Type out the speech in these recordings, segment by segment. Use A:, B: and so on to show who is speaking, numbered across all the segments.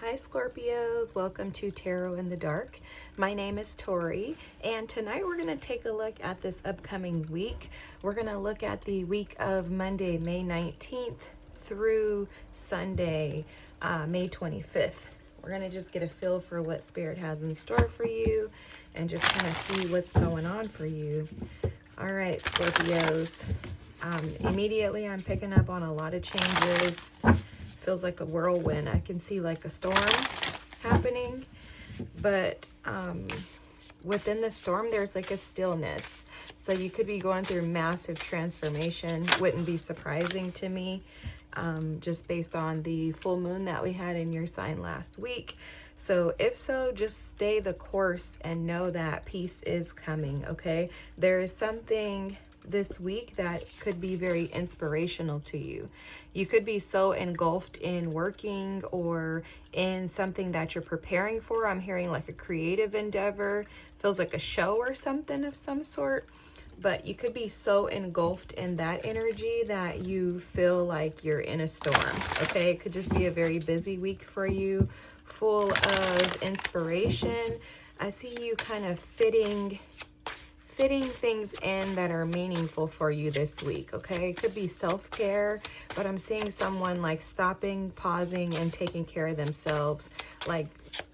A: Hi Scorpios, welcome to Tarot in the Dark. My name is Tori, and tonight we're going to take a look at this upcoming week. We're going to look at the week of Monday, May 19th through Sunday, May 25th. We're going to just get a feel for what Spirit has in store for you and just kind of see what's going on for you. All right, Scorpios. Immediately I'm picking up on a lot of changes. Feels like a whirlwind. I can see like a storm happening, but within the storm there's like a stillness. So you could be going through massive transformation. Wouldn't be surprising to me, just based on the full moon that we had in your sign last week. So if so, just stay the course and know that peace is coming, okay? There is something this week that could be very inspirational to you. You could be so engulfed in working or in something that you're preparing for. I'm hearing like a creative endeavor, feels like a show or something of some sort, but you could be so engulfed in that energy that you feel like you're in a storm, okay? It could just be a very busy week for you, full of inspiration. I see you kind of fitting things in that are meaningful for you this week, okay? It could be self-care, but I'm seeing someone like stopping, pausing, and taking care of themselves, like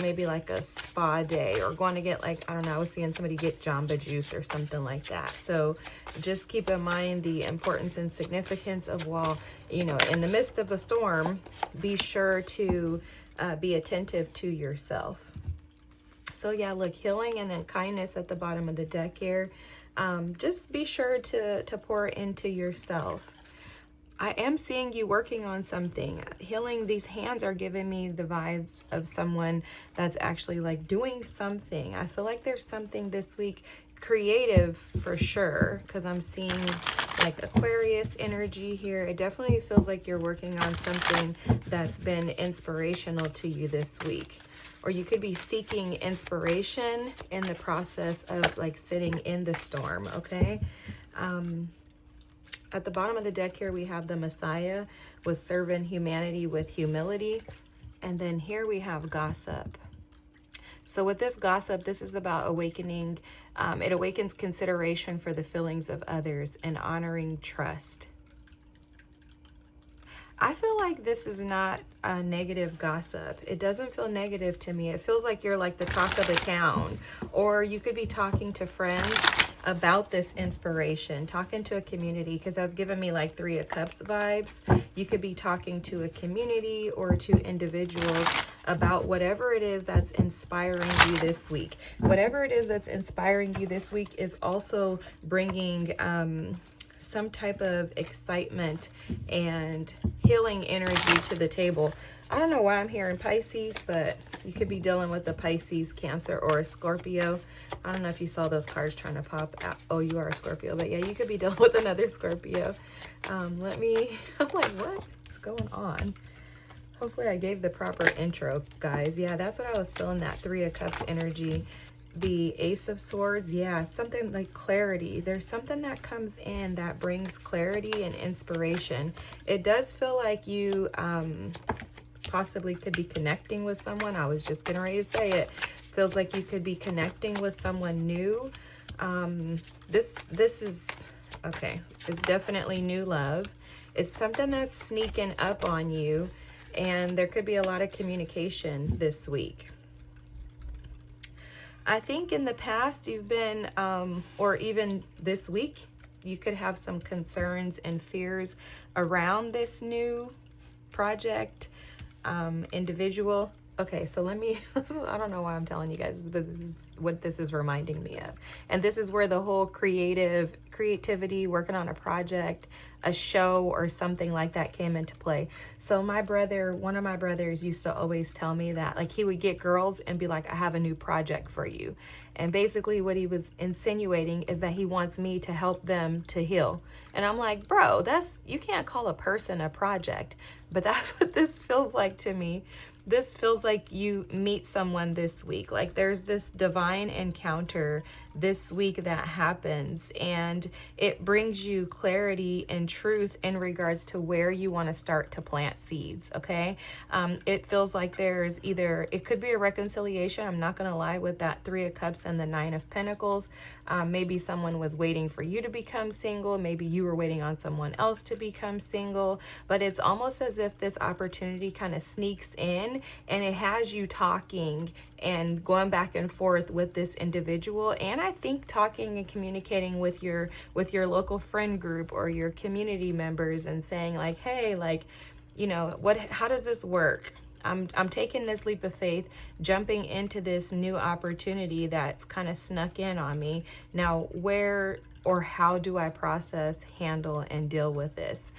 A: maybe like a spa day or going to get like, I don't know, I was seeing somebody get Jamba Juice or something like that. So just keep in mind the importance and significance of, while, you know, in the midst of a storm, be sure to be attentive to yourself. So yeah, look, healing and then kindness at the bottom of the deck here. Just be sure to pour into yourself. I am seeing you working on something. Healing, these hands are giving me the vibes of someone that's actually like doing something. I feel like there's something this week, creative for sure, because I'm seeing like Aquarius energy here. It definitely feels like you're working on something that's been inspirational to you this week. Or you could be seeking inspiration in the process of like sitting in the storm, okay? At the bottom of the deck here, we have the Messiah was serving humanity with humility. And then here we have gossip. So with this gossip, this is about awakening. It awakens consideration for the feelings of others and honoring trust. I feel like this is not a negative gossip. It doesn't feel negative to me. It feels like you're like the talk of the town, or you could be talking to friends about this inspiration, talking to a community, because that's giving me like Three of Cups vibes. You could be talking to a community or to individuals about whatever it is that's inspiring you this week. Whatever it is that's inspiring you this week is also bringing some type of excitement and healing energy to the table. I don't know why I'm hearing Pisces, but you could be dealing with a Pisces, Cancer, or a Scorpio. I don't know if you saw those cards trying to pop out. Oh, you are a Scorpio, but yeah, you could be dealing with another Scorpio. I'm like, what's going on? Hopefully I gave the proper intro, guys. Yeah, that's what I was feeling, that Three of Cups energy. The Ace of Swords, yeah, something like clarity. There's something that comes in that brings clarity and inspiration. It does feel like you possibly could be connecting with someone. I was just getting ready to say it. Feels like you could be connecting with someone new. This is, okay, it's definitely new love. It's something that's sneaking up on you, and there could be a lot of communication this week. I think in the past you've been, or even this week, you could have some concerns and fears around this new project, individual. Okay, so let me, I don't know why I'm telling you guys, but this is what this is reminding me of. And this is where the whole creativity, working on a project, a show or something like that came into play. So my brother, one of my brothers used to always tell me that, like, he would get girls and be like, I have a new project for you. And basically what he was insinuating is that he wants me to help them to heal. And I'm like, bro, you can't call a person a project. But that's what this feels like to me. this feels like you meet someone this week. Like there's this divine encounter this week that happens, and it brings you clarity and truth in regards to where you want to start to plant seeds. Okay. It feels like there's either, it could be a reconciliation. I'm not going to lie, with that 3 of Cups and the 9 of Pentacles. Maybe someone was waiting for you to become single. Maybe you were waiting on someone else to become single, but it's almost as if this opportunity kind of sneaks in and it has you talking and going back and forth with this individual. And I think talking and communicating with your local friend group or your community members and saying like, hey, like, you know, how does this work? I'm taking this leap of faith, jumping into this new opportunity that's kind of snuck in on me. Now, where or how do I process, handle, and deal with this?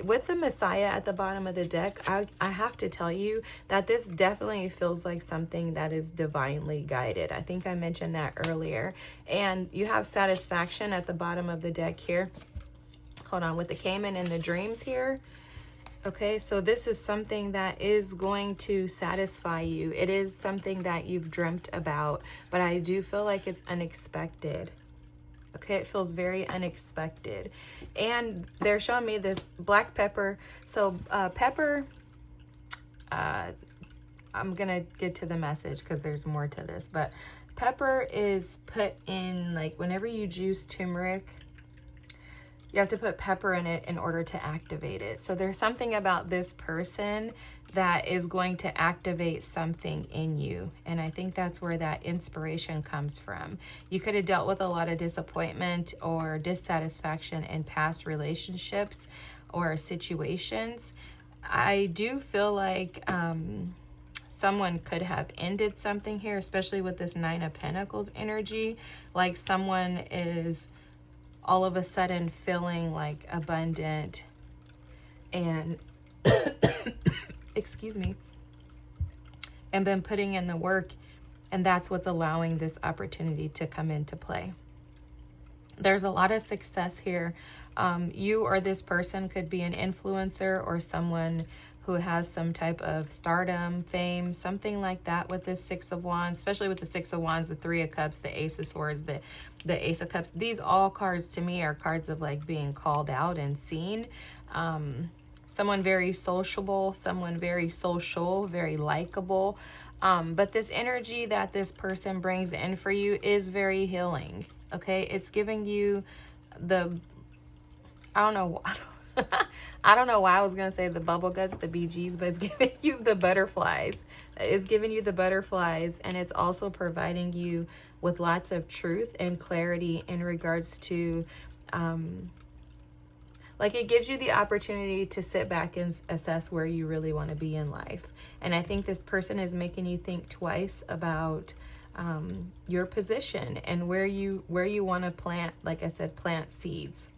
A: With the Messiah at the bottom of the deck, I have to tell you that this definitely feels like something that is divinely guided. I think I mentioned that earlier. And you have satisfaction at the bottom of the deck here. Hold on, with the Cayman and the dreams here. Okay, so this is something that is going to satisfy you. It is something that you've dreamt about, but I do feel like it's unexpected. Okay, it feels very unexpected. And they're showing me this black pepper. So pepper, I'm going to get to the message because there's more to this. But pepper is put in, like, whenever you juice turmeric, you have to put pepper in it in order to activate it. So there's something about this person that is going to activate something in you. And I think that's where that inspiration comes from. You could have dealt with a lot of disappointment or dissatisfaction in past relationships or situations. I do feel like someone could have ended something here, especially with this 9 of Pentacles energy. Like someone is all of a sudden feeling like abundant and excuse me, and been putting in the work, and that's what's allowing this opportunity to come into play. There's a lot of success here. You or this person could be an influencer or someone who has some type of stardom, fame, something like that with this 6 of Wands, especially with the 6 of Wands, the 3 of Cups, the Ace of Swords, the Ace of Cups. These all cards to me are cards of like being called out and seen. Someone very sociable, someone very social, very likable. But this energy that this person brings in for you is very healing. Okay, it's giving you the, I don't know why I was going to say the bubble guts, the BGs, but it's giving you the butterflies. It's giving you the butterflies, and it's also providing you with lots of truth and clarity in regards to, like, it gives you the opportunity to sit back and assess where you really want to be in life. And I think this person is making you think twice about your position and where you want to plant, like I said, plant seeds.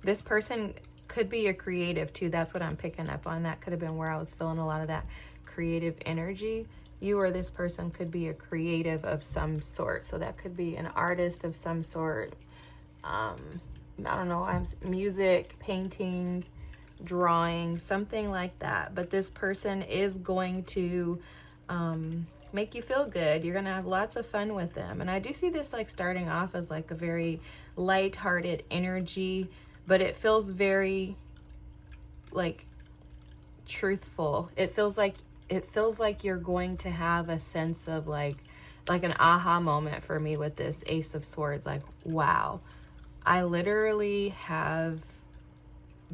A: This person could be a creative too. That's what I'm picking up on. That could have been where I was feeling a lot of that creative energy. You or this person could be a creative of some sort. So that could be an artist of some sort. I don't know, music, painting, drawing, something like that. But this person is going to make you feel good. You're going to have lots of fun with them. And I do see this like starting off as like a very lighthearted energy, but it feels very like truthful. It feels like you're going to have a sense of like an aha moment for me with this Ace of Swords. Like, wow, I literally have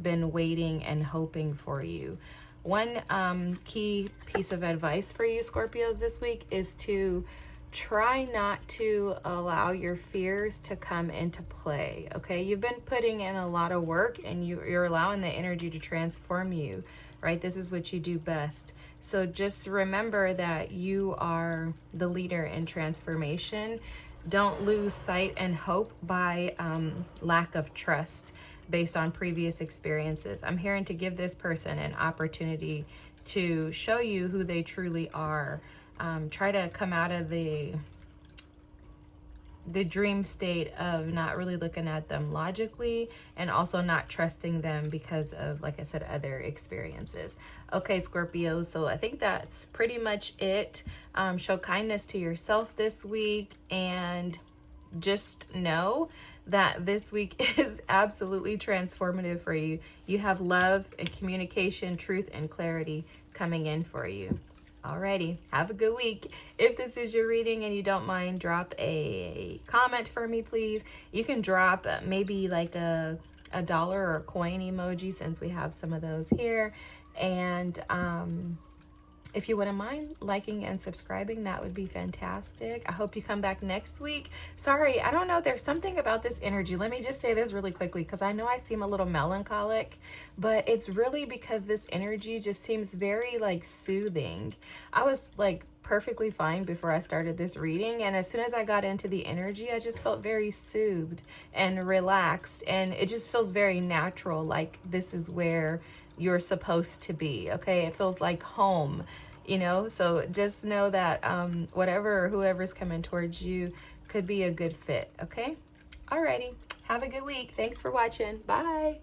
A: been waiting and hoping for you. One key piece of advice for you, Scorpios, this week is to try not to allow your fears to come into play. Okay, you've been putting in a lot of work and you're allowing the energy to transform you, right? This is what you do best. So just remember that you are the leader in transformation. Don't lose sight and hope by lack of trust based on previous experiences. I'm hearing to give this person an opportunity to show you who they truly are. Try to come out of the the dream state of not really looking at them logically and also not trusting them because of, like I said, other experiences. Okay, Scorpio, so I think that's pretty much it. Show kindness to yourself this week, and just know that this week is absolutely transformative for you. You have love and communication, truth, and clarity coming in for you. Alrighty, have a good week. If this is your reading and you don't mind, drop a comment for me, please. You can drop maybe like a dollar or a coin emoji, since we have some of those here. And if you wouldn't mind liking and subscribing, that would be fantastic. I hope you come back next week. Sorry, I don't know. There's something about this energy. Let me just say this really quickly, because I know I seem a little melancholic, but it's really because this energy just seems very like soothing. I was like perfectly fine before I started this reading, and as soon as I got into the energy, I just felt very soothed and relaxed, and it just feels very natural, like this is where you're supposed to be. Okay, it feels like home, you know. So just know that whatever or whoever's coming towards you could be a good fit. Okay, alrighty, have a good week. Thanks for watching. Bye.